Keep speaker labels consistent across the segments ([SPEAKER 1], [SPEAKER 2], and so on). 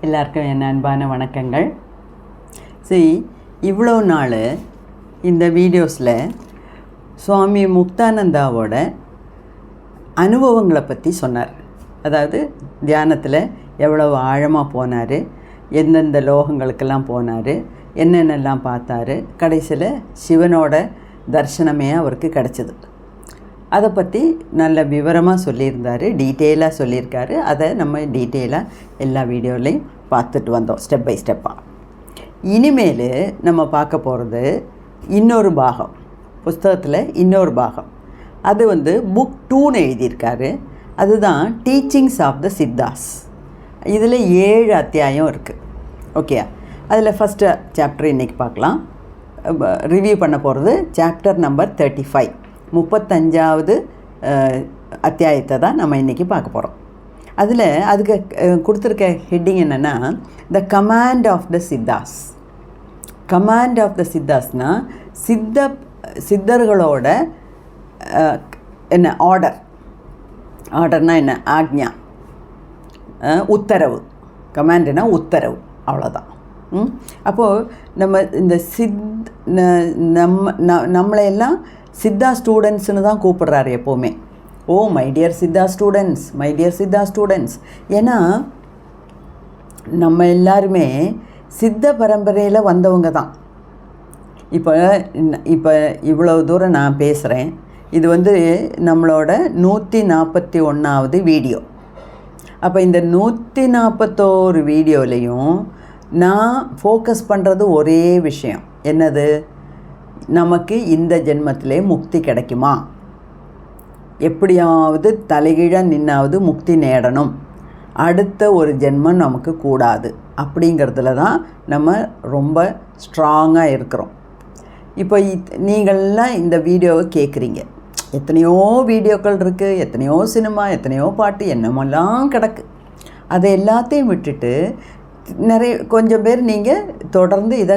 [SPEAKER 1] எல்லாருக்கும் என் அன்பான வணக்கங்கள். சரி, இவ்வளோ நாள் இந்த வீடியோஸில் சுவாமி முக்தானந்தாவோட அனுபவங்களை பற்றி சொன்னார். அதாவது தியானத்தில் எவ்வளவு ஆழமாக போனார், எந்தெந்த லோகங்களுக்கெல்லாம் போனார், என்னென்னலாம் பார்த்தாரு, கடைசியில் சிவனோட தரிசனமே அவருக்கு கிடச்சிது. அதை பற்றி நல்ல விவரமாக சொல்லியிருந்தார், டீட்டெயிலாக சொல்லியிருக்காரு. அதை நம்ம டீட்டெயிலாக எல்லா வீடியோலையும் பார்த்துட்டு வந்தோம், ஸ்டெப் பை ஸ்டெப்பாக. இனிமேல் நம்ம பார்க்க போகிறது இன்னொரு பாகம், புஸ்தகத்தில் இன்னொரு பாகம். அது புக் 2ன்னு எழுதியிருக்காரு. அதுதான் டீச்சிங்ஸ் ஆஃப் த சித்தாஸ். இதில் 7 அத்தியாயம் இருக்குது. ஓகே, அதில் ஃபஸ்ட்டு சாப்டர் இன்றைக்கி பார்க்கலாம். ரிவ்யூ பண்ண போகிறது சாப்டர் நம்பர் 35, 35வது அத்தியாயத்தை தான் நம்ம இன்றைக்கி பார்க்க போகிறோம். அதில் அதுக்கு கொடுத்துருக்க ஹெட்டிங் என்னென்னா, the command of the siddhas. Command of the சித்தாஸ்னால் சித்தர்களோட என்ன ஆர்டர்னால் என்ன, ஆக்ஞா, உத்தரவு. கமாண்டுனா உத்தரவு, அவ்வளோதான். அப்போது நம்ம இந்த நம்மளையெல்லாம் சித்தா ஸ்டூடெண்ட்ஸ்னு தான் கூப்பிட்றாரு எப்போவுமே. ஓ my dear siddha students, my dear siddha students. ஏன்னா நம்ம எல்லாருமே சித்த பரம்பரையில் வந்தவங்க தான். இப்போ இவ்வளோ தூரம் நான் பேசுகிறேன். இது நம்மளோட 141வது வீடியோ. அப்போ இந்த 141 வீடியோலையும் நான் ஃபோக்கஸ் பண்ணுறது ஒரே விஷயம். என்னது? நமக்கு இந்த ஜென்மத்திலே முக்தி கிடைக்குமா, எப்படியாவது தலைகீழாக நின்னாவது முக்தி நேடணும், அடுத்த ஒரு ஜென்மம் நமக்கு கூடாது, அப்படிங்கிறதுல தான் நம்ம ரொம்ப ஸ்ட்ராங்காக இருக்கிறோம். இப்போ நீங்கள்லாம் இந்த வீடியோவை கேட்குறீங்க. எத்தனையோ வீடியோக்கள் இருக்குது, எத்தனையோ சினிமா, எத்தனையோ பாட்டு, என்னமெல்லாம் கிடக்கு. அதை எல்லாத்தையும் விட்டுட்டு கொஞ்சம் பேர் நீங்கள் தொடர்ந்து இதை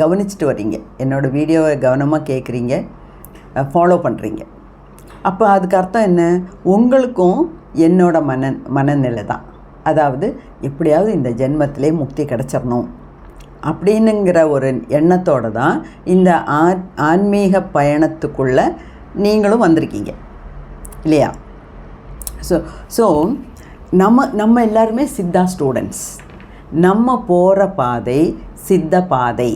[SPEAKER 1] கவனிச்சுட்டு வரீங்க, என்னோடய வீடியோவை கவனமாக கேட்குறீங்க, ஃபாலோ பண்ணுறீங்க. அப்போ அதுக்கு அர்த்தம் என்ன? உங்களுக்கும் என்னோட மனநிலை தான். அதாவது எப்படியாவது இந்த ஜென்மத்திலே முக்தி கிடச்சிடணும் அப்படின்னுங்கிற ஒரு எண்ணத்தோடு தான் இந்த ஆன்மீக பயணத்துக்குள்ளே நீங்களும் வந்திருக்கீங்க, இல்லையா? ஸோ நம்ம எல்லாருமே சித்தா ஸ்டூடெண்ட்ஸ். நம்ம போகிற பாதை சித்த பாதை.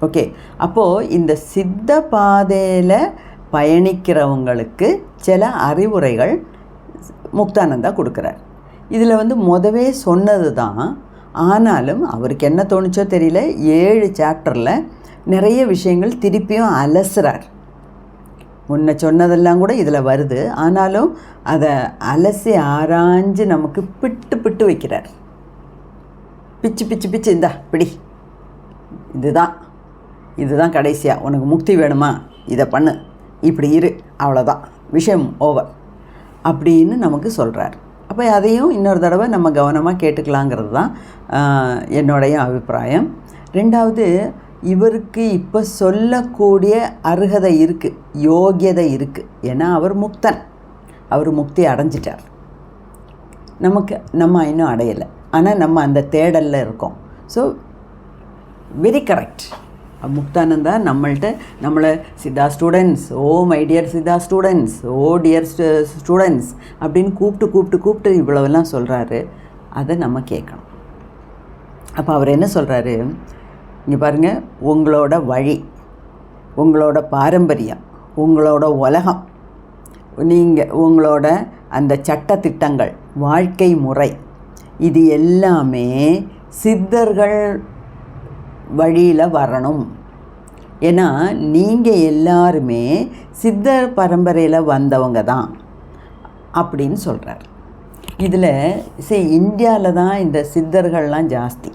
[SPEAKER 1] ஓகே, அப்போது இந்த சித்த பாதையில் பயணிக்கிறவங்களுக்கு சில அறிவுரைகள் முக்தானந்தா கொடுக்குறார். இதில் முதவே சொன்னது தான். ஆனாலும் அவருக்கு என்ன தோணுச்சோ தெரியல, 7 சாப்டரில் நிறைய விஷயங்கள் திருப்பியும் அலசுறார். முன்ன சொன்னதெல்லாம் கூட இதில் வருது. ஆனாலும் அதை அலசி ஆராய்ஞ்சு நமக்கு பிட்டு வைக்கிறார். பிச்சு இந்தா பிடி, இதுதான் கடைசியாக உனக்கு முக்தி வேணுமா, இதை பண்ணு, இப்படி இரு, அவ்வளோதான், விஷயம் ஓவர் அப்படின்னு நமக்கு சொல்கிறார். அப்போ அதையும் இன்னொரு தடவை நம்ம கவனமாக கேட்டுக்கலாங்கிறது தான் என்னுடைய அபிப்பிராயம். ரெண்டாவது, இவருக்கு இப்போ சொல்லக்கூடிய அருகதை இருக்குது, யோகியதை இருக்குது. ஏன்னா அவர் முக்தன், அவர் முக்தி அடைஞ்சிட்டார். நம்ம இன்னும் அடையலை. ஆனால் நம்ம அந்த தேடலில் இருக்கோம். So very correct. முக்தானந்தா நம்மளை siddha students, oh my dear siddha students, oh dear students அப்படின்னு கூப்பிட்டு இவ்வளவெல்லாம் சொல்கிறாரு. அதை நம்ம கேட்கணும். அப்போ அவர் என்ன சொல்கிறாரு? இங்கே பாருங்கள், உங்களோட வழி, உங்களோட பாரம்பரியம், உங்களோட உலகம், உங்களோட அந்த சட்டத்திட்டங்கள், வாழ்க்கை முறை, இது எல்லாமே சித்தர்கள் வழியில் வரணும். ஏன்னா நீங்கள் எல்லாருமே சித்தர் பரம்பரையில் வந்தவங்க தான் அப்படின்னு சொல்கிறார். இதில் இந்தியாவில் தான் இந்த சித்தர்கள்லாம் ஜாஸ்தி.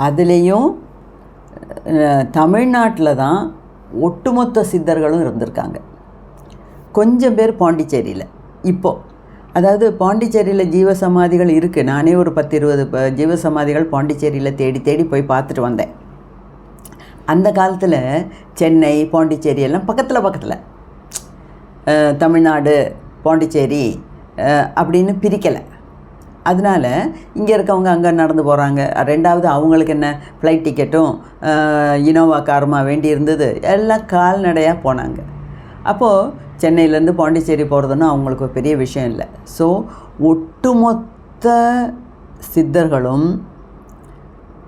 [SPEAKER 1] அதுலேயும் தமிழ்நாட்டில் தான் ஒட்டுமொத்த சித்தர்களும் இருந்திருக்காங்க. கொஞ்சம் பேர் பாண்டிச்சேரியில். இப்போது அதாவது பாண்டிச்சேரியில் ஜீவசமாதிகள் இருக்குது. நானே ஒரு 10-20 ஜீவசமாதிகள் பாண்டிச்சேரியில் தேடி போய் பார்த்துட்டு வந்தேன். அந்த காலத்தில் சென்னை, பாண்டிச்சேரி எல்லாம் பக்கத்தில் தமிழ்நாடு, பாண்டிச்சேரி அப்படின்னு பிரிக்கலை. அதனால் இங்கே இருக்கவங்க அங்கே நடந்து போகிறாங்க. ரெண்டாவது அவங்களுக்கு என்ன ஃப்ளைட் டிக்கெட்டும் இனோவா காருமா வேண்டி இருந்தது, எல்லாம் கால்நடையாக போனாங்க. அப்போது சென்னையிலேருந்து பாண்டிச்சேரி போகிறதுன்னு அவங்களுக்கு ஒரு பெரிய விஷயம் இல்லை. ஸோ ஒட்டுமொத்த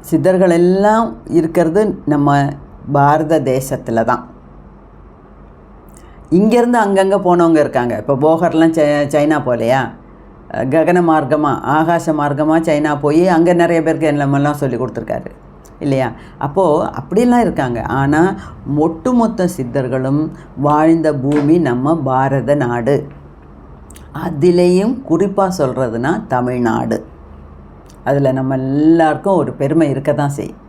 [SPEAKER 1] சித்தர்கள் எல்லாம் இருக்கிறது நம்ம பாரத தேசத்தில் தான். இங்கேருந்து அங்கங்கே போனவங்க இருக்காங்க. இப்போ போகர்லாம் சைனா போகலையா, ககன மார்க்கமாக ஆகாச மார்க்கமாக சைனா போய் அங்கே நிறைய பேருக்கு எல்லாமெல்லாம் சொல்லி கொடுத்துருக்காரு இல்லையா. அப்போது அப்படிலாம் இருக்காங்க. ஆனால் ஒட்டுமொத்த சித்தர்களும் வாழ்ந்த பூமி நம்ம பாரத நாடு. அதிலேயும் குறிப்பாக சொல்கிறதுனா தமிழ்நாடு. அதில் நம்ம எல்லாருக்கும் ஒரு பெருமை இருக்க தான் செய்யும்.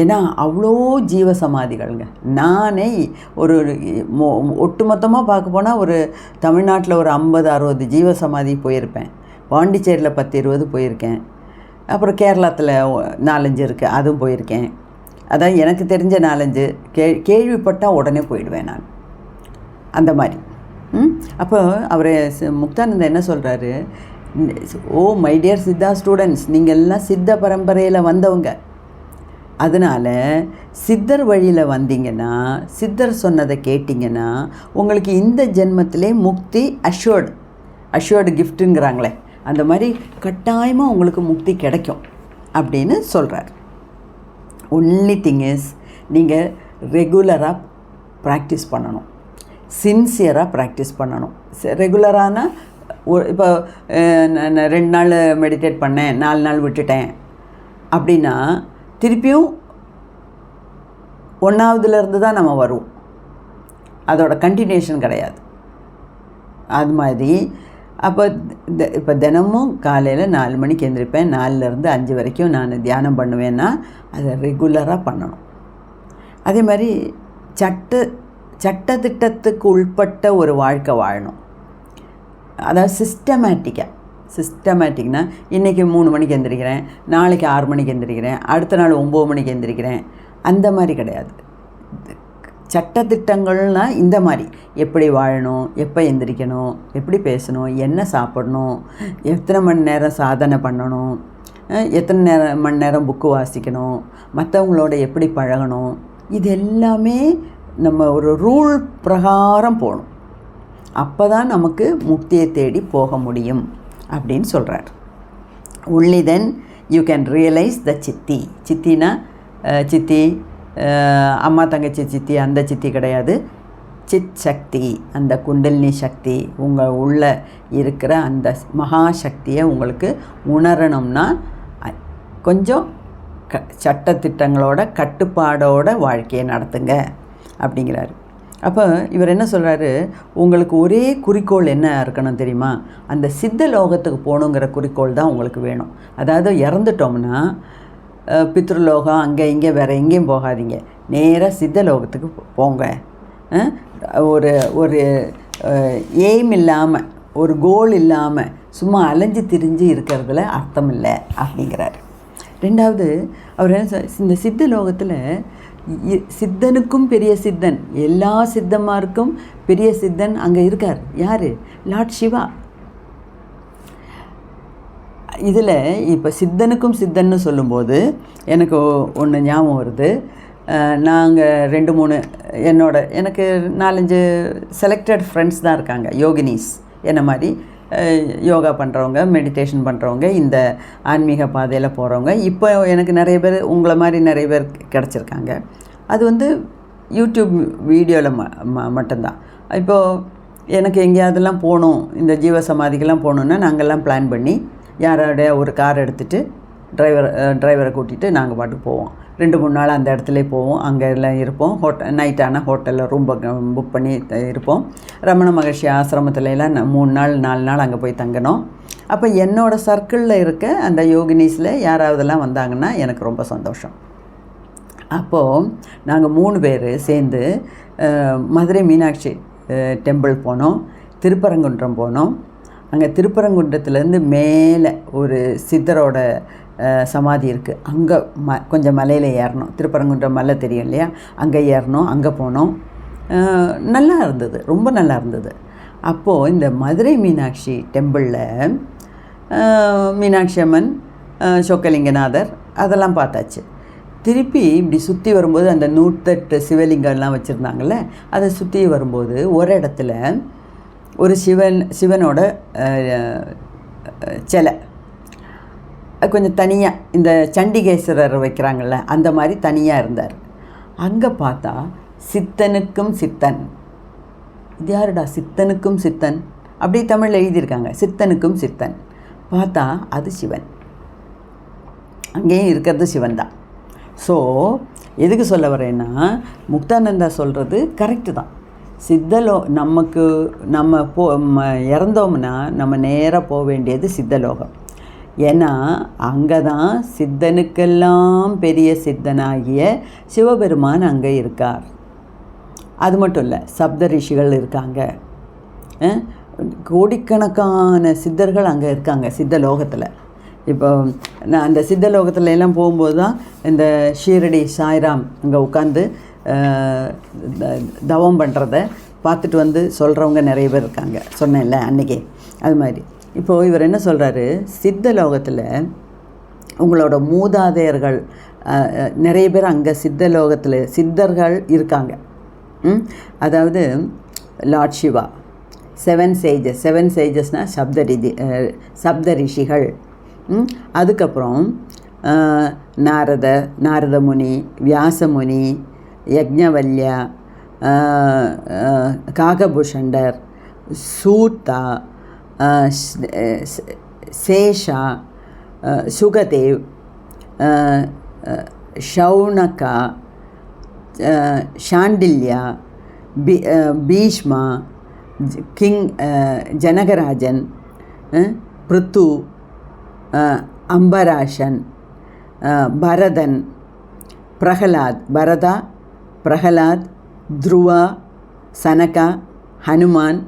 [SPEAKER 1] ஏன்னா அவ்வளோ ஜீவசமாதிகள்ங்க. நானே ஒரு ஒட்டுமொத்தமாக பார்க்க போனால் ஒரு தமிழ்நாட்டில் ஒரு 50-60 ஜீவசமாதி போயிருப்பேன். பாண்டிச்சேரியில் 10-20 போயிருக்கேன். அப்புறம் கேரளத்தில் 4-5 இருக்குது, அதுவும் போயிருக்கேன். அதான் எனக்கு தெரிஞ்ச 4-5 கேள்விப்பட்டால் உடனே போயிடுவேன் நான், அந்த மாதிரி. அப்போ அவர் முக்தானந்தா என்ன சொல்கிறாரு, ஓ மை டியர் சித்தா ஸ்டூடெண்ட்ஸ், நீங்கள் எல்லாம் சித்த பரம்பரையில் வந்தவங்க. அதனால் சித்தர் வழியில் வந்தீங்கன்னா, சித்தர் சொன்னதை கேட்டிங்கன்னா உங்களுக்கு இந்த ஜென்மத்திலே முக்தி அஷ்யூர்டு கிஃப்ட்டுங்கிறாங்களே, அந்த மாதிரி கட்டாயமாக உங்களுக்கு முக்தி கிடைக்கும் அப்படின்னு சொல்கிறார். ஒன்லி திங் இஸ் நீங்கள் ரெகுலராக ப்ராக்டிஸ் பண்ணணும், சின்சியராக ப்ராக்டிஸ் பண்ணணும். ரெகுலரான இப்போ 2 நாள் மெடிடேட் பண்ணேன், 4 நாள் விட்டுட்டேன் அப்படின்னா திருப்பியும் 1ஆவதுலேருந்து தான் நம்ம வருவோம். அதோட கண்டினியூஷன் கிடையாது. அது மாதிரி அப்போ இப்போ தினமும் காலையில் 4 மணிக்கு எழுந்திரிப்பேன், 4லேருந்து 5 வரைக்கும் நான் தியானம் பண்ணுவேன்னா அதை ரெகுலராக பண்ணணும். அதே மாதிரி சட்டத்திட்டத்துக்கு உட்பட்ட ஒரு வாழ்க்கை வாழணும். அதாவது சிஸ்டமேட்டிக்னா இன்றைக்கி 3 மணிக்கு எந்திரிக்கிறேன், நாளைக்கு 6 மணிக்கு எந்திரிக்கிறேன், அடுத்த நாள் 9 மணிக்கு எந்திரிக்கிறேன், அந்த மாதிரி கிடையாது. சட்டத்திட்டங்கள்னால் இந்த மாதிரி எப்படி வாழணும், எப்போ எந்திரிக்கணும், எப்படி பேசணும், என்ன சாப்பிடணும், எத்தனை மணி நேரம் சாதனை பண்ணணும், எத்தனை மணி நேரம் புக்கு வாசிக்கணும், மற்றவங்களோட எப்படி பழகணும், இது எல்லாமே நம்ம ஒரு ரூல் பிரகாரம் போகணும். அப்போ தான் நமக்கு முக்தியை தேடி போக முடியும் அப்படின்னு சொல்கிறார். only then you can realize the சித்தினா சித்தி அம்மா தங்கச்சி சித்தி, அந்த சித்தி கிடையாது. சித் சக்தி, அந்த குண்டலினி சக்தி, உங்கள் உள்ள இருக்கிற அந்த மகாசக்தியை உங்களுக்கு உணரணும்னா கொஞ்சம் சட்டத்திட்டங்களோட கட்டுப்பாடோட வாழ்க்கையை நடத்துங்க அப்படிங்கிறாரு. அப்போ இவர் என்ன சொல்கிறாரு, உங்களுக்கு ஒரே குறிக்கோள் என்ன இருக்கணும் தெரியுமா, அந்த சித்த லோகத்துக்கு போகணுங்கிற குறிக்கோள் தான் உங்களுக்கு வேணும். அதாவது இறந்துட்டோம்னா பித்ருலோகம் அங்கே இங்கே வேறு எங்கேயும் போகாதீங்க, நேராக சித்த லோகத்துக்கு போங்க. ஒரு எய்ம் இல்லாமல், ஒரு கோல் இல்லாமல் சும்மா அலைஞ்சு திரிஞ்சு இருக்கிறதுல அர்த்தம் இல்லை அப்படிங்கிறார். ரெண்டாவது அவர் என்ன, இந்த சித்த லோகத்தில் சித்தனுக்கும் பெரிய சித்தன், எல்லா சித்தமாருக்கும் பெரிய சித்தன் அங்கே இருக்கார். யார்? லார்ட் சிவா. இதில் இப்போ சித்தனுக்கும் சித்தன்னு சொல்லும்போது எனக்கு ஒன்று ஞாபகம் வருது. நாங்கள் 2-3 எனக்கு 4-5 செலக்டட் ஃப்ரெண்ட்ஸ் தான் இருக்காங்க, யோகினிஸ், என்ன மாதிரி யோகா பண்ணுறவங்க, மெடிடேஷன் பண்ணுறவங்க, இந்த ஆன்மீக பாதையில் போகிறவங்க. இப்போ எனக்கு நிறைய பேர் உங்களை மாதிரி நிறைய பேர் கிடச்சிருக்காங்க. அது யூடியூப் வீடியோவில் மட்டும்தான். இப்போது எனக்கு எங்கேயாவதுலாம் போகணும், இந்த ஜீவசமாதிக்கெல்லாம் போகணுன்னா நாங்கள்லாம் பிளான் பண்ணி யாரோடைய ஒரு கார் எடுத்துகிட்டு டிரைவரை கூட்டிகிட்டு நாங்கள் பாட்டுக்கு போவோம். 2-3 நாள் அந்த இடத்துல போவோம், அங்கே எல்லாம் இருப்போம். நைட் ஆனால் ஹோட்டலில் ரூம் புக் பண்ணி இருப்போம். ரமண மகர்ஷி ஆசிரமத்துலலாம் 3 நாள் 4 நாள் அங்கே போய் தங்கணும். அப்போ என்னோடய சர்க்கிளில் இருக்க அந்த யோகினிஸில் யாராவதெல்லாம் வந்தாங்கன்னா எனக்கு ரொம்ப சந்தோஷம். அப்போது நாங்கள் 3 பேர் சேர்ந்து மதுரை மீனாட்சி டெம்பிள் போனோம், திருப்பரங்குன்றம் போனோம். அங்கே திருப்பரங்குன்றத்துலேருந்து மேலே ஒரு சித்தரோட சமாதி இருக்குது, அங்கே கொஞ்சம் மலையில் ஏறணும். திருப்பரங்குன்றம் மலை தெரியும் இல்லையா, அங்கே ஏறணும். அங்கே போனோம். நல்லா இருந்தது, ரொம்ப நல்லா இருந்தது. அப்போது இந்த மதுரை மீனாட்சி டெம்பிளில் மீனாட்சி அம்மன், சொக்கலிங்கநாதர் அதெல்லாம் பார்த்தாச்சு. திருப்பி இப்படி சுற்றி வரும்போது அந்த 108 சிவலிங்கம்லாம் வச்சுருந்தாங்கள்ல, அதை சுற்றி வரும்போது ஒரு இடத்துல ஒரு சிவனோட சிலை கொஞ்சம் தனியாக, இந்த சண்டிகேஸ்வரர் வைக்கிறாங்கள்ல அந்த மாதிரி தனியாக இருந்தார். அங்கே பார்த்தா சித்தனுக்கும் சித்தன், இது யாருடா சித்தனுக்கும் சித்தன், அப்படி தமிழில் எழுதியிருக்காங்க, சித்தனுக்கும் சித்தன். பார்த்தா அது சிவன், அங்கேயும் இருக்கிறது சிவன் தான். ஸோ எதுக்கு சொல்ல வரேன்னா, முக்தானந்தா சொல்கிறது கரெக்டு தான். நம்ம இறந்தோம்னா நம்ம நேராக போக வேண்டியது சித்தலோகம். ஏன்னா அங்கே தான் சித்தனுக்கெல்லாம் பெரிய சித்தனாகிய சிவபெருமான் அங்கே இருக்கார். அது மட்டும் இல்லை, சப்த ரிஷிகள் இருக்காங்க, கோடிக்கணக்கான சித்தர்கள் அங்கே இருக்காங்க சித்தலோகத்தில். இப்போ நான் அந்த சித்தலோகத்தில் எல்லாம் போகும்போது தான் இந்த ஷீரடி சாய்ராம் அங்கே உட்காந்து தவம் பண்ணுறத பார்த்துட்டு வந்து சொல்கிறவங்க நிறைய பேர் இருக்காங்க, சொன்னேன்ல அன்றைக்கி. அது மாதிரி இப்போது இவர் என்ன சொல்கிறாரு, சித்தலோகத்தில் உங்களோட மூதாதையர்கள் நிறைய பேர் அங்கே சித்தலோகத்தில் சித்தர்கள் இருக்காங்க. அதாவது லார்ட் சிவா, 7 சேஜஸ்னால் சப்த ரிஷிகள். அதுக்கப்புறம் நாரத முனி, வியாசமுனி, யக்ஞவல்யா, காகபூஷண்டர், சூத்தா, சேஷா, சுகதேவ், ஷௌனகா, சாண்டில்யா, பீஷ்மா, கிங் ஜனகராஜன், பிருத்து, அம்பராஷன், பரதன், பிரகலாத், துருவா, சனகா, ஹனுமான்,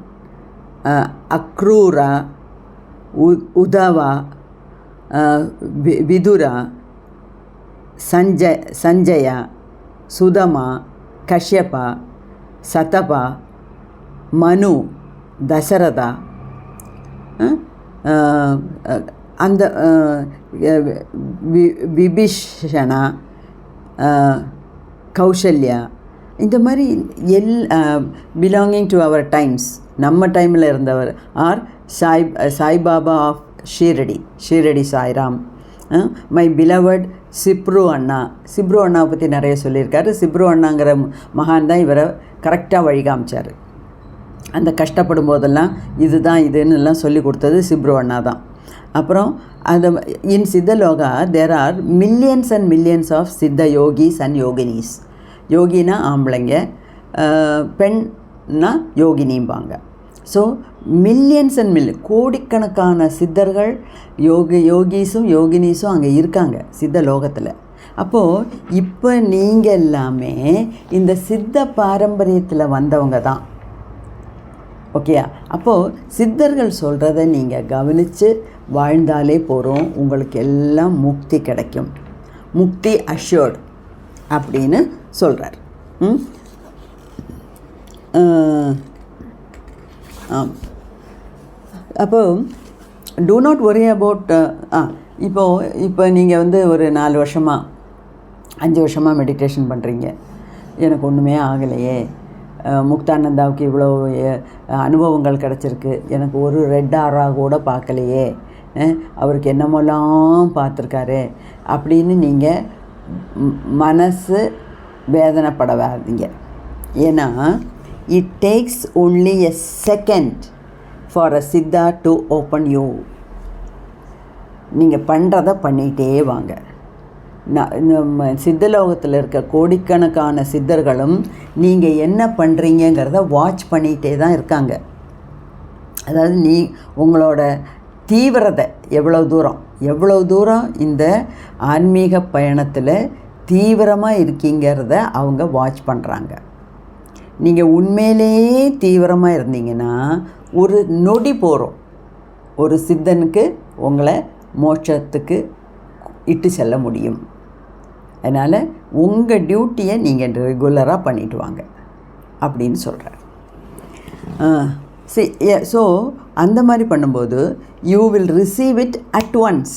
[SPEAKER 1] அக்ரூரா, உதவா, விதுரா, சஞ்சயா, சுதமா, கஷ்யபா, சதபா, மனு, தசரதா, அந்த விபீஷணா, கௌசல்யா, இந்த மாதிரி பிலாங்கிங் டு அவர் டைம்ஸ், நம்ம டைமில் இருந்தவர். Our Saibaba of Shirdi Sairam, my beloved சிப்ரு அண்ணாவை பற்றி நிறைய சொல்லியிருக்காரு. சிப்ரு அண்ணாங்கிற மகான் தான் இவரை கரெக்டாக வழி காமிச்சார். அந்த கஷ்டப்படும் போதெல்லாம் இதுதான் இதுன்னு எல்லாம் சொல்லி கொடுத்தது சிப்ரு அண்ணா தான். அப்புறம் அந்த in Siddhaloka there are millions and millions of siddha yogis and yoginis. யோகினா ஆம்பளைங்க, பெண்ணா யோகினிம்பாங்க. ஸோ மில்லியன்ஸ் அண்ட் கோடிக்கணக்கான சித்தர்கள், யோகிஸும் யோகினிஸும் அங்கே இருக்காங்க சித்தலோகத்தில். அப்போது இப்போ நீங்கள் எல்லாமே இந்த சித்த பாரம்பரியத்தில் வந்தவங்க தான். ஓகேயா? அப்போது சித்தர்கள் சொல்கிறத நீங்கள் கவனித்து வாழ்ந்தாலே போகிறோம், உங்களுக்கு எல்லாம் முக்தி கிடைக்கும். முக்தி அஷ்யூர்ட் அப்படின்னு சொல்கிறார். அப்போது டூ நாட் ஒரி அபவுட். இப்போ நீங்கள் வந்து ஒரு 4 வருஷமாக 5 வருஷமாக மெடிடேஷன் பண்ணுறீங்க, எனக்கு ஒன்றுமே ஆகலையே, முக்தானந்தாவுக்கு இவ்வளோ அனுபவங்கள் கிடச்சிருக்கு, எனக்கு ஒரு ரெட் ஆரா கூட பார்க்கலையே, அவருக்கு என்னமோலாம் பார்த்துருக்காரு அப்படின்னு நீங்கள் மனசு வேதனைப்படாதீங்க. ஏன்னா it takes only a second for a Siddha to open you. நீங்கள் பண்ணுறத பண்ணிகிட்டே வாங்க. நம்ம சித்தலோகத்தில் இருக்க கோடிக்கணக்கான சித்தர்களும் நீங்கள் என்ன பண்ணுறீங்கிறத வாட்ச் பண்ணிகிட்டே தான் இருக்காங்க. அதாவது உங்களோட தீவிரத்தை எவ்வளோ தூரம் இந்த ஆன்மீக பயணத்தில் தீவிரமாக இருக்கீங்கிறத அவங்க வாட்ச் பண்ணுறாங்க. நீங்கள் உண்மையிலேயே தீவிரமாக இருந்தீங்கன்னா ஒரு நொடி போகிறோம், ஒரு சித்தனுக்கு உங்களை மோட்சத்துக்கு இட்டு செல்ல முடியும். அதனால் உங்கள் டியூட்டியை நீங்கள் ரெகுலராக பண்ணிட்டு வாங்க அப்படின்னு சொல்கிறார். ஸோ அந்த மாதிரி பண்ணும்போது you will receive it at once.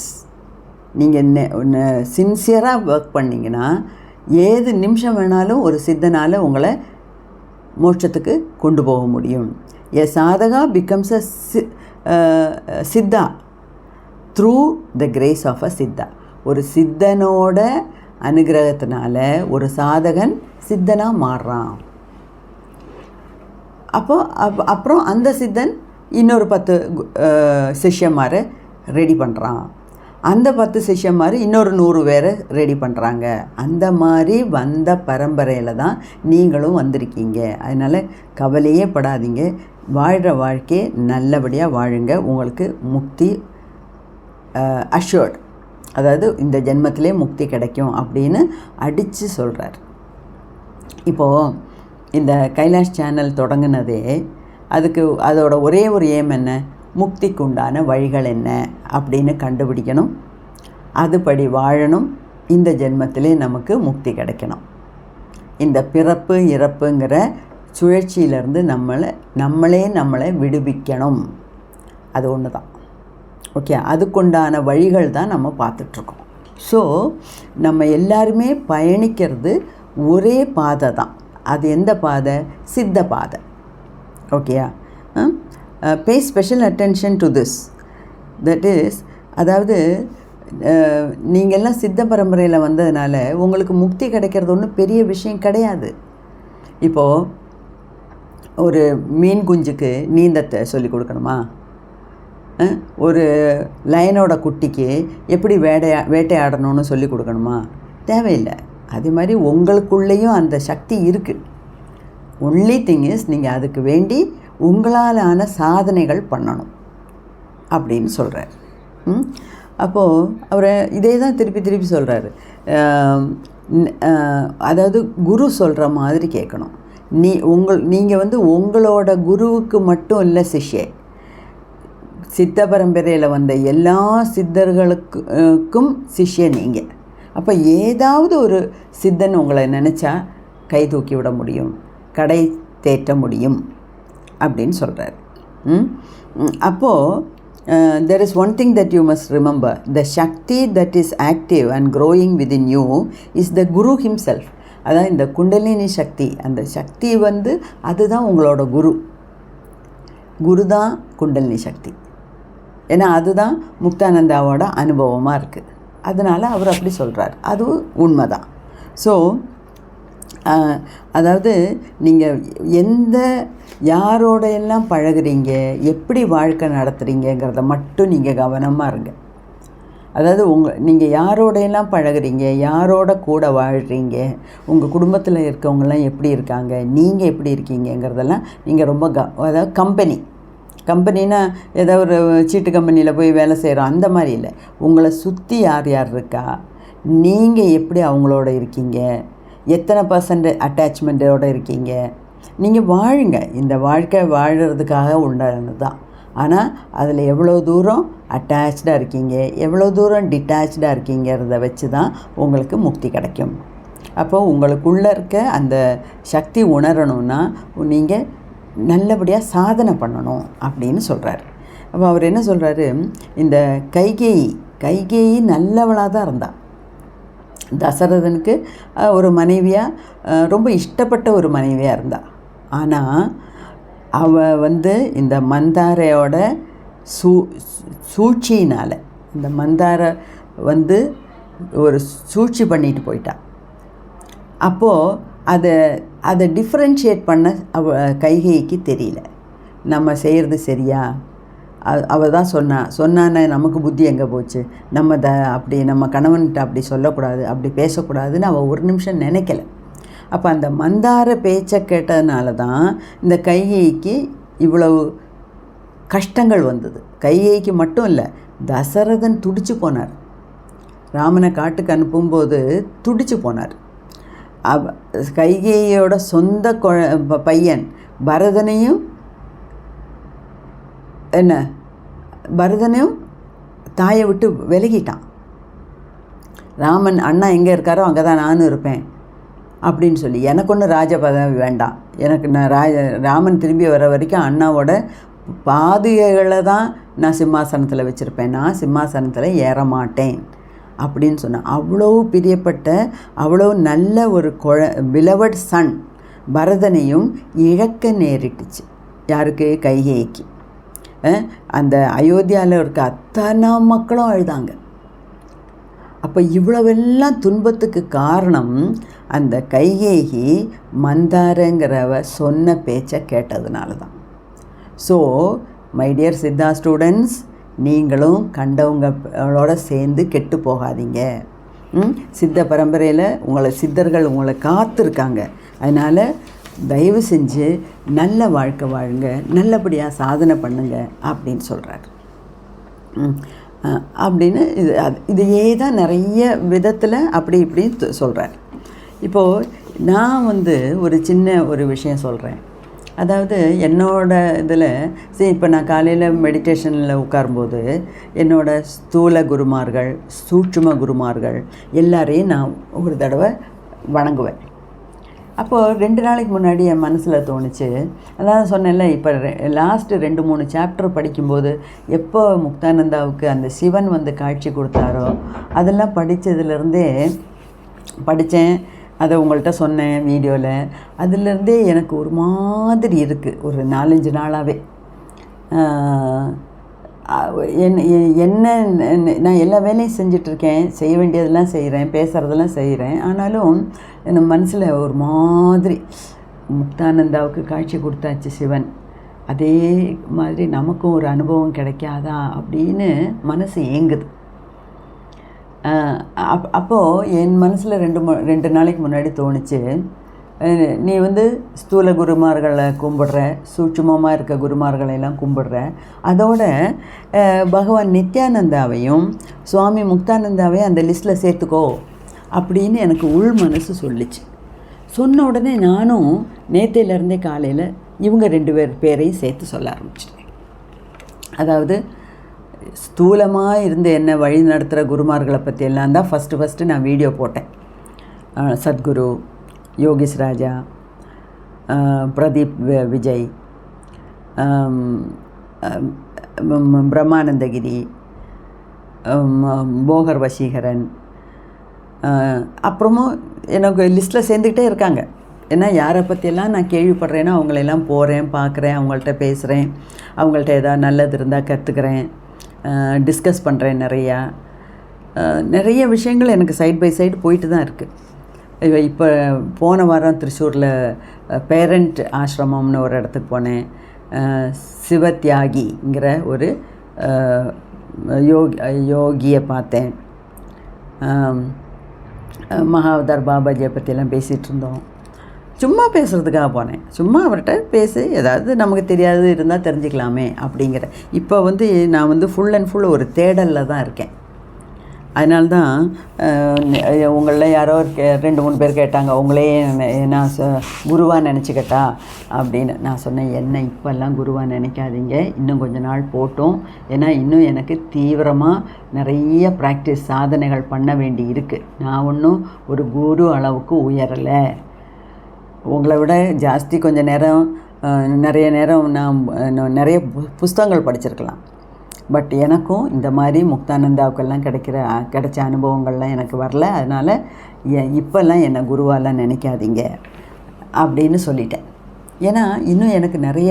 [SPEAKER 1] நீங்கள் சின்சியராக ஒர்க் பண்ணிங்கன்னா ஏது நிமிஷம் வேணாலும் ஒரு சித்தனால் உங்களை மோட்சத்துக்கு கொண்டு போக முடியும். A sadhaka becomes a siddha through the grace of a siddha. ஒரு சித்தனோட அனுகிரகத்தினால ஒரு சாதகன் சித்தனாக மாறுறான். அப்புறம் அந்த சித்தன் இன்னொரு 10 சிஷ்யமாரை ரெடி பண்ணுறான். அந்த 10 சிஷ்யமார் இன்னொரு 100 பேரை ரெடி பண்ணுறாங்க. அந்த மாதிரி வந்த பரம்பரையில் தான் நீங்களும் வந்திருக்கீங்க. அதனால் கவலையே படாதீங்க. வாழ்கிற வாழ்க்கையை நல்லபடியாக வாழுங்க. உங்களுக்கு முக்தி அஷ்யூர்ட், அதாவது இந்த ஜென்மத்திலே முக்தி கிடைக்கும் அப்படின்னு அடித்து சொல்கிறார். இப்போது இந்த கைலாஷ் சேனல் தொடங்கினதே அதோட ஒரே ஒரு ஏம் என்ன? முக்திக்கு உண்டான வழிகள் என்ன அப்படின்னு கண்டுபிடிக்கணும். அதுபடி வாழணும். இந்த ஜென்மத்திலே நமக்கு முக்தி கிடைக்கணும். இந்த பிறப்பு இறப்புங்கிற சுழற்சியிலேருந்து நம்மளை விடுவிக்கணும். அது ஒன்று தான். ஓகே, அதுக்குண்டான வழிகள் தான் நம்ம பார்த்துட்ருக்கோம். ஸோ நம்ம எல்லாருமே பயணிக்கிறது ஒரே பாதை தான். அது எந்த பாதை? சித்த பாதை. ஓகேயா? Pay special attention to this. That is, அதாவது நீங்கள்லாம் சித்த பரம்பரையில் வந்ததுனால உங்களுக்கு முக்தி கிடைக்கிறது ஒன்றும் பெரிய விஷயம் கிடையாது. இப்போது ஒரு மீன் குஞ்சுக்கு நீந்தத்தை சொல்லி கொடுக்கணுமா? ஒரு லயனோட குட்டிக்கு எப்படி வேட்டையாடணும்னு சொல்லி கொடுக்கணுமா? தேவையில்லை. அதே மாதிரி உங்களுக்குள்ளேயும் அந்த சக்தி இருக்குது. ஒன்லி திங் இஸ் நீங்கள் அதுக்கு வேண்டி உங்களாலான சாதனைகள் பண்ணணும் அப்படின்னு சொல்கிறார். அப்போது அவர் இதே தான் திருப்பி சொல்கிறாரு. அதாவது குரு சொல்கிற மாதிரி கேட்கணும். நீங்கள் உங்களோட குருவுக்கு மட்டும் இல்லை சிஷ்யே, சித்த பரம்பரையில் வந்த எல்லா சித்தர்களுக்கும் சிஷ்ய நீங்கள். அப்போ ஏதாவது ஒரு சித்தன் உங்களை நினச்சா கை தூக்கி விட முடியும், கடை தேற்ற முடியும் அப்படின்னு சொல்கிறார். அப்போது there is one thing that you must remember. The Shakti that is active and growing within you is the Guru himself. அதான் இந்த குண்டலினி சக்தி. அந்த சக்தி அதுதான் உங்களோட குரு தான் குண்டலினி சக்தி. ஏன்னா அதுதான் முக்தானந்தாவோட அனுபவமாக இருக்குது. அதனால் அவர் அப்படி சொல்கிறார். அது உண்மைதான். ஸோ அதாவது நீங்கள் யாரோட எல்லாம் பழகுறீங்க, எப்படி வாழ்க்கை நடத்துகிறீங்கிறத மட்டும் நீங்கள் கவனமாக இருங்க. அதாவது நீங்கள் யாரோடையெல்லாம் பழகுறீங்க, யாரோட கூட வாழ்கிறீங்க, உங்கள் குடும்பத்தில் இருக்கவங்கெல்லாம் எப்படி இருக்காங்க, நீங்கள் எப்படி இருக்கீங்கிறதெல்லாம் நீங்கள் ரொம்ப அதாவது கம்பெனின்னா ஏதோ ஒரு சீட்டு கம்பெனியில் போய் வேலை செய்கிறோம் அந்த மாதிரி இல்லை. உங்களை சுற்றி யார் இருக்கா, நீங்கள் எப்படி அவங்களோட இருக்கீங்க, எத்தனை % அட்டாச்மெண்ட்டோடு இருக்கீங்க, நீங்கள் வாழுங்க. இந்த வாழ்க்கை வாழறதுக்காக உண்டானது தான். ஆனால் அதில் எவ்வளோ தூரம் அட்டாச்சாக இருக்கீங்க, எவ்வளோ தூரம் டிட்டாச்சாக இருக்கீங்கிறத வச்சு தான் உங்களுக்கு முக்தி கிடைக்கும். அப்போது உங்களுக்குள்ளே இருக்க அந்த சக்தி உணரணுன்னா நீங்கள் நல்லபடியாக சாதனை பண்ணணும் அப்படின்னு சொல்கிறார். அப்போ அவர் என்ன சொல்கிறாரு? இந்த கைகேயி நல்லவளாக தான் இருந்தாள். தசரதனுக்கு ஒரு மனைவியாக ரொம்ப இஷ்டப்பட்ட ஒரு மனைவியாக இருந்தாள். ஆனால் அவள் இந்த மந்தாரையோட சூழ்ச்சியினால், இந்த மந்தாரை ஒரு சூழ்ச்சி பண்ணிட்டு போயிட்டாள். அப்போது அதை டிஃப்ரென்ஷியேட் பண்ண கைகேயிக்கு தெரியல. நம்ம செய்கிறது சரியா? அவள் தான் சொன்னான்னு நமக்கு புத்தி எங்கே போச்சு? அப்படி நம்ம கணவன்கிட்ட அப்படி சொல்லக்கூடாது, அப்படி பேசக்கூடாதுன்னு அவள் ஒரு நிமிஷம் நினைக்கல. அப்போ அந்த மந்தார பேச்சை கேட்டதுனால தான் இந்த கைகேயிக்கு இவ்வளவு கஷ்டங்கள் வந்தது. கைகேயிக்கு மட்டும் இல்லை, தசரதன் துடிச்சு போனார். ராமனை காட்டுக்கு அனுப்பும்போது துடிச்சு போனார். கைகேயியோட சொந்த பையன் பரதனையும் தாயை விட்டு விலகிட்டான். ராமன் அண்ணா எங்கே இருக்காரோ அங்கே தான் நானும் இருப்பேன் அப்படின்னு சொல்லி, எனக்கு ஒன்றும் ராஜ பதவி வேண்டாம், எனக்கு ராமன் திரும்பி வர வரைக்கும் அண்ணாவோட பாதுகைகளை தான் நான் சிம்மாசனத்தில் வச்சுருப்பேன், நான் சிம்மாசனத்தில் ஏற மாட்டேன் அப்படின்னு சொன்னேன். அவ்வளோ பிரியப்பட்ட அவ்வளோ நல்ல ஒரு பிலவட் சன் பரதனையும் இழக்க நேரிட்டுச்சு. யாருக்கு? கைகேயிக்கு. அந்த அயோத்தியாவில் இருக்க அத்தனை மக்களும் அழுதாங்க. அப்போ இவ்வளவெல்லாம் துன்பத்துக்கு காரணம் அந்த கைகேயி மந்தாரங்கிறவ சொன்ன பேச்சை கேட்டதுனால தான். So my dear siddha students, நீங்களும் கண்டவங்களோட சேர்ந்து கெட்டு போகாதீங்க. சித்த பரம்பரையில் சித்தர்கள் உங்களை காத்திருக்காங்க. அதனால் தயவு செஞ்சு நல்ல வாழ்க்கை வாழுங்க, நல்லபடியாக சாதனை பண்ணுங்க அப்படின்னு சொல்கிறார். அப்படின்னு இதையே தான் நிறைய விதத்தில் அப்படி இப்படி சொல்கிறார். இப்போது நான் ஒரு சின்ன ஒரு விஷயம் சொல்கிறேன். அதாவது என்னோடய இதில் இப்போ நான் காலையில் மெடிடேஷனில் உட்காரும்போது என்னோடய ஸ்தூல குருமார்கள், சூட்சும குருமார்கள் எல்லாரையும் நான் ஒரு தடவை வணங்குவேன். அப்போது 2 நாளைக்கு முன்னாடி என் மனசில் தோணுச்சு, அதாவது சொன்னேன்ல, இப்போ லாஸ்ட்டு 2-3 சாப்டர் படிக்கும்போது எப்போ முக்தானந்தாவுக்கு அந்த சிவன் காட்சி கொடுத்தாரோ அதெல்லாம் படித்ததுலேருந்தே படித்தேன். அதை உங்கள்கிட்ட சொன்னேன் வீடியோவில். அதுலேருந்தே எனக்கு ஒரு மாதிரி இருக்குது, ஒரு 4-5 நாளாகவே. என்ன நான் எல்லா வேலையும் செஞ்சிட்ருக்கேன், செய்ய வேண்டியதெல்லாம் செய்கிறேன், பேசுகிறதெல்லாம் செய்கிறேன். ஆனாலும் என் மனசில் ஒரு மாதிரி முக்தானந்தாவுக்கு காட்சி கொடுத்தாச்சு சிவன், அதே மாதிரி நமக்கும் ஒரு அனுபவம் கிடைக்காதா அப்படின்னு மனசு ஏங்குது. அப்போது என் மனசில் 2 நாளைக்கு முன்னாடி தோணுச்சு, நீ ஸ்தூல குருமார்களை கும்பிடுற, சூட்சுமமாக இருக்க குருமார்களெல்லாம் கும்பிடுற, அதோட பகவான் நித்யானந்தாவையும் சுவாமி முக்தானந்தாவையும் அந்த லிஸ்ட்டில் சேர்த்துக்கோ அப்படின்னு எனக்கு உள் மனசு சொல்லிச்சு. சொன்ன உடனே நானும் நேற்றையிலேருந்தே காலையில் இவங்க 2 பேரையும் சேர்த்து சொல்ல ஆரம்பிச்சிட்டேன். அதாவது ஸ்தூலமாக இருந்து என்ன வழி நடத்துகிற குருமார்களை பற்றியெல்லாம் தான் ஃபஸ்ட்டு நான் வீடியோ போட்டேன். சத்குரு, யோகேஷ் ராஜா, பிரதீப் விஜய், பிரம்மானந்தகிரி, போகர் வசீகரன், அப்புறமும் எனக்கு லிஸ்ட்டில் சேர்ந்துக்கிட்டே இருக்காங்க. ஏன்னா யாரை பற்றியெல்லாம் நான் கேள்விப்படுறேன்னா அவங்களெல்லாம் போகிறேன், பார்க்குறேன், அவங்கள்ட்ட பேசுகிறேன், அவங்கள்ட்ட ஏதாவது நல்லது இருந்தால் கற்றுக்கிறேன், டிஸ்கஸ் பண்ணுறேன். நிறைய விஷயங்கள் எனக்கு சைட் பை சைடு போயிட்டு தான் இருக்குது. இப்போ போன வாரம் திருச்சூரில் பேரண்ட் ஆசிரமம்னு ஒரு இடத்துக்கு போனேன். சிவத்தியாகிங்கிற ஒரு யோகியை பார்த்தேன். மகாவதார் பாபாஜியை பற்றியெல்லாம் பேசிகிட்டு இருந்தோம். சும்மா பேசுகிறதுக்காக போனேன். சும்மா அவர்கிட்ட பேசி ஏதாவது நமக்கு தெரியாது இருந்தால் தெரிஞ்சுக்கலாமே அப்படிங்கிற. இப்போ நான் ஃபுல் அண்ட் ஃபுல் ஒரு தேடலில் தான் இருக்கேன். அதனால்தான் உங்களில் யாரோ 2-3 பேர் கேட்டாங்க, உங்களே நான் குருவாக நினச்சிக்கிட்டா அப்படின்னு. நான் சொன்னேன், என்ன இப்போல்லாம் குருவாக நினைக்காதீங்க, இன்னும் கொஞ்ச நாள் போட்டும். ஏன்னா இன்னும் எனக்கு தீவிரமாக நிறைய ப்ராக்டிஸ் சாதனைகள் பண்ண வேண்டி இருக்குது. நான் ஒன்றும் ஒரு குரு அளவுக்கு உயரலை. உங்களை விட ஜாஸ்தி கொஞ்சம் நேரம் நிறைய நேரம் நான் நிறைய புஸ்தகங்கள் படிச்சிருக்கலாம். பட் எனக்கும் இந்த மாதிரி முக்தானந்தாவுக்கெல்லாம் கிடைச்ச அனுபவங்கள்லாம் எனக்கு வரல. அதனால் இப்போல்லாம் என்னை குருவாலாம் நினைக்காதீங்க அப்படின்னு சொல்லிட்டேன். ஏன்னா இன்னும் எனக்கு நிறைய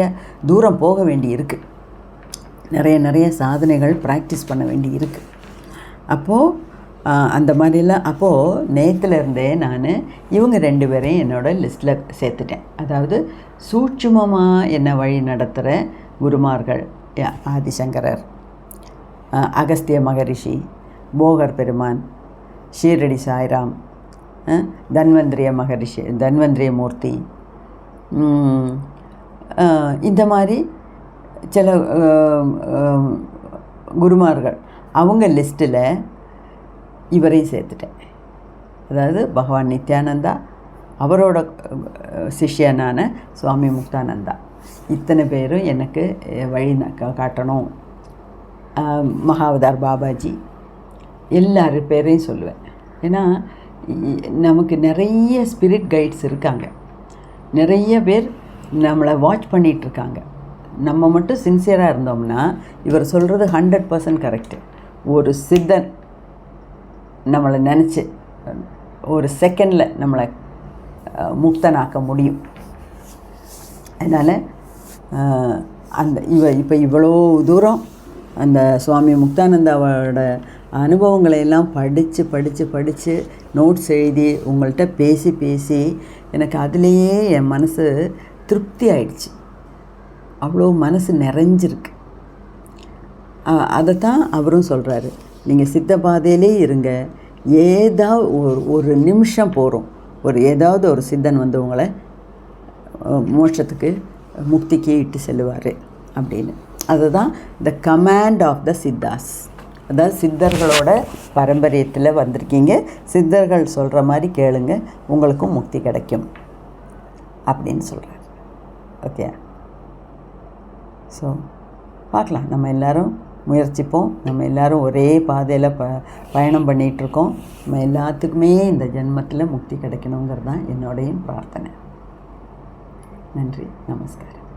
[SPEAKER 1] தூரம் போக வேண்டி இருக்குது, நிறைய சாதனைகள் ப்ராக்டிஸ் பண்ண வேண்டி இருக்குது. அப்போது அந்த மாதிரிலாம் அப்போது நேற்றுலேருந்தே நான் இவங்க 2 பேரையும் என்னோடய லிஸ்ட்டில் சேர்த்துட்டேன். அதாவது சூட்சுமமாக என்னை வழி நடத்துகிற குருமார்கள் ஆதிசங்கரர், அகஸ்திய மகரிஷி, போகர் பெருமான், ஷீரடி சாய்ராம், தன்வந்திரிய மூர்த்தி, இந்த மாதிரி சில குருமார்கள் அவங்க லிஸ்ட்டில் இவரையும் சேர்த்துட்டேன். அதாவது பகவான் நித்யானந்தா, அவரோட சிஷ்யனான சுவாமி முக்தானந்தா, இத்தனை பேரும் எனக்கு வழி காட்டணும். மகாவதார் பாபாஜி, எல்லார் பேரையும் சொல்லுவேன். ஏன்னா நமக்கு நிறைய ஸ்பிரிட் கைட்ஸ் இருக்காங்க, நிறைய பேர் நம்மளை வாட்ச் பண்ணிகிட்ருக்காங்க. நம்ம மட்டும் சின்சியராக இருந்தோம்னா இவர் சொல்கிறது 100% கரெக்டு. ஒரு சித்தன் நம்மளை நினச்சி ஒரு செகண்டில் நம்மளை முக்தனாக்க முடியும். அதனால் அந்த இப்போ இவ்வளோ தூரம் அந்த சுவாமி முக்தானந்தாவோட அனுபவங்களை எல்லாம் படித்து நோட்ஸ் எழுதி உங்கள்கிட்ட பேசி எனக்கு அதுலேயே என் மனசு திருப்தி ஆயிடுச்சு. அவ்வளோ மனசு நிறைஞ்சிருக்கு. அதைத்தான் அவரும் சொல்கிறாரு, நீங்கள் சித்த பாதையிலே இருங்க, ஏதாவது ஒரு நிமிஷம் போகிறோம், ஏதாவது ஒரு சித்தன் வந்து உங்களை மோட்சத்துக்கு முக்திக்கு இட்டு செல்லுவார் அப்படின்னு. அதுதான் த கமாண்ட் ஆஃப் த சித்தாஸ். அதாவது சித்தர்களோட பாரம்பரியத்தில் வந்திருக்கீங்க, சித்தர்கள் சொல்கிற மாதிரி கேளுங்க, உங்களுக்கும் முக்தி கிடைக்கும் அப்படின்னு சொல்கிறார். ஓகே, ஸோ பார்க்கலாம். நம்ம எல்லோரும் முயற்சிப்போம். நம்ம எல்லோரும் ஒரே பாதையில் பயணம் பண்ணிகிட்ருக்கோம். நம்ம எல்லாத்துக்குமே இந்த ஜென்மத்தில் முக்தி கிடைக்கணுங்கிறது தான் என்னோடையும் பிரார்த்தனை. நன்றி, நமஸ்காரம்.